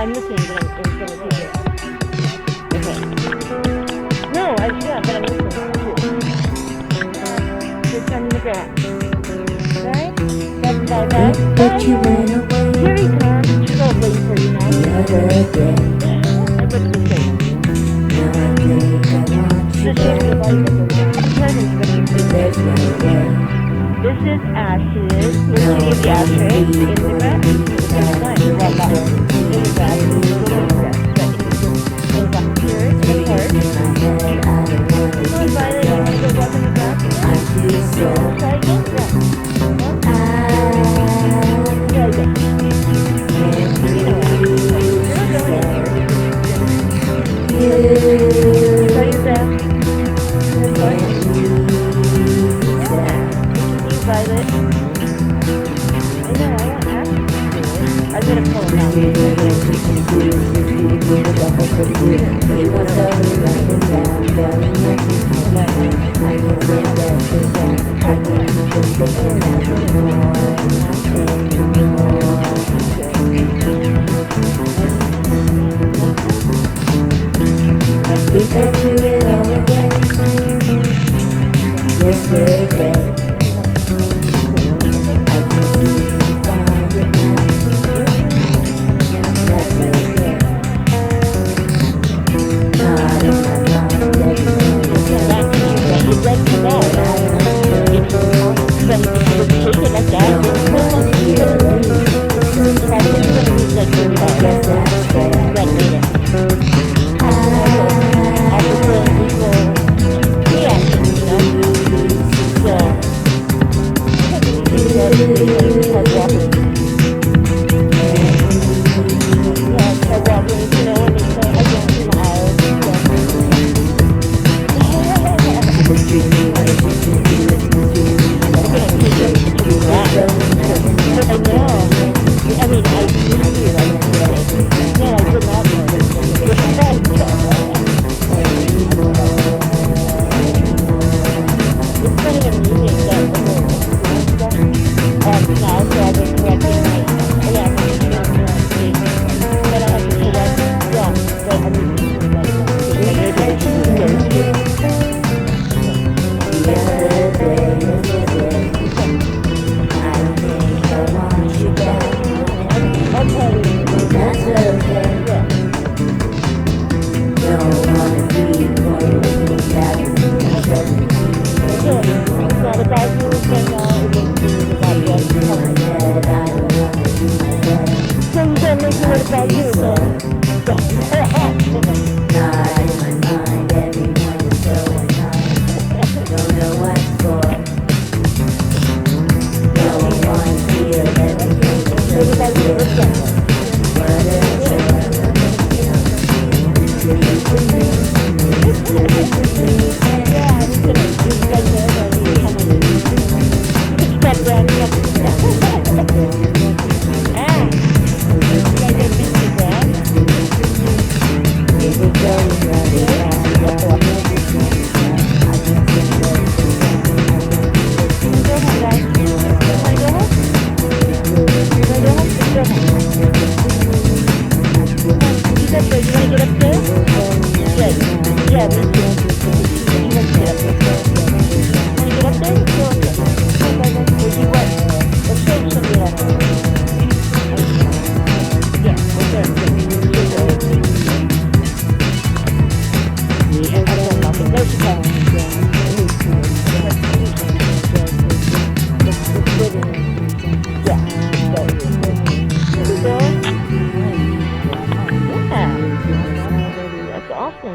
I'm listening, but I'm going to do it. Okay. No, yeah, but I'm listening too. Good time in the grass. Right? Bye. But you went away. Here he comes. She's all waiting for you now. The other day. I bet you say. Now I think I want you The shape of the body back. doesn't go down. There's no way. This is ashes. We're going to give the ashtray in the grass. It's nice. Well, not in the grass. It's a little grass. But it's up here in the park. Come on, Violet. You want to go walk in the grass? I feel so. Try again? Yeah. Yeah, again. Try your best. Violet. I know, I want Ashley to do it. I'm going to pull him out. We can do it all again. Yesterday.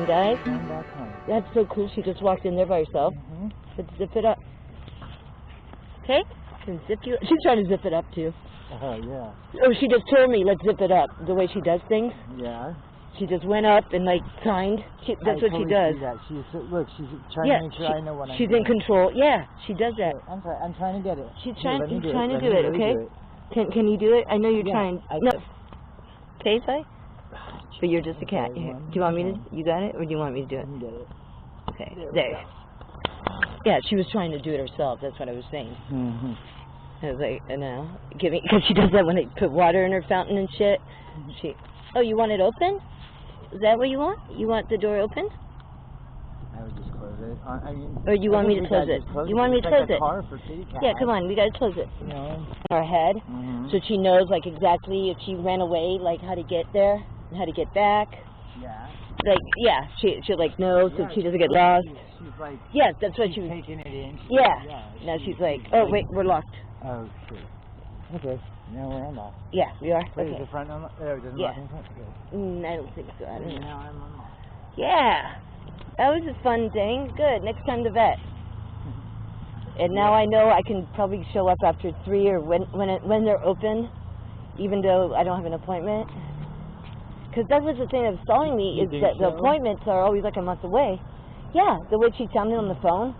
Guys, that's so cool. She just walked in there by herself. Let's zip it up. Okay? Can zip you. She's trying to zip it up too. Yeah. Oh, she just told me let's zip it up. The way she does things. Yeah. She just went up and like signed. That's what she does. She's trying to make sure I know what I'm doing. She's in control. Yeah, she does that. I'm trying to get it. She's trying to do it. Okay. Can you do it? I know you're trying. No. Okay, Si? But you're just a cat. Here. Do you want me to? You got it, or do you want me to do it? You get it. Okay. There. Yeah, she was trying to do it herself. That's what I was saying. I was like, no, because she does that when they put water in her fountain and shit. Oh, you want it open? Is that what you want? You want the door open? I would just close it. I mean, Or you want me to close it? You want me to close it? Car for kitty cat. Yeah, come on, we gotta close it. You know? Our head, Mm-hmm. so she knows like exactly if she ran away, like how to get there and how to get back. Yeah. Like, yeah, she'll like know so Yeah, she doesn't get lost. She's like. Yeah, that's what she was. Taking it in. Yeah. Now she's like, oh wait, we're locked. Oh shit. Okay. Now we're unlocked. Yeah, we are. Wait, Okay. is the front unlocked? Oh, it doesn't Yeah. lock in the front? Okay. I don't think so. I don't know. Now I'm unlocked. Yeah, that was a fun thing. Good. Next time the vet. And now I know I can probably show up after 3 or when they're open, even though I don't have an appointment. Because that was the thing that was stalling me, is that the appointments are always like a month away. Yeah, the way she sounded on the phone.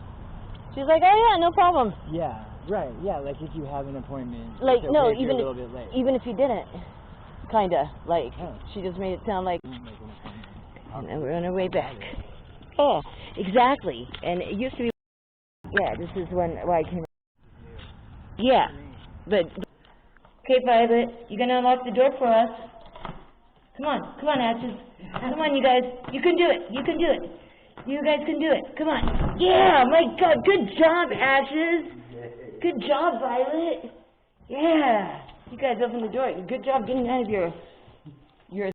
She was like, oh yeah, no problem. Yeah, right. Yeah, like if you have an appointment. Like, it's no, okay if you're even a little bit late. even if you didn't. Kinda. Like, Oh. she just made it sound like, Make an appointment. and then we're on our way back. Oh, exactly. And it used to be, yeah, this is why I came. Yeah, but, okay, Violet, you're gonna unlock the door for us. Come on, Ashes. Come on, you guys. You can do it. You can do it. You guys can do it. Come on. Yeah, my God, good job, Ashes. Good job, Violet. Yeah. You guys opened the door. Good job getting out of your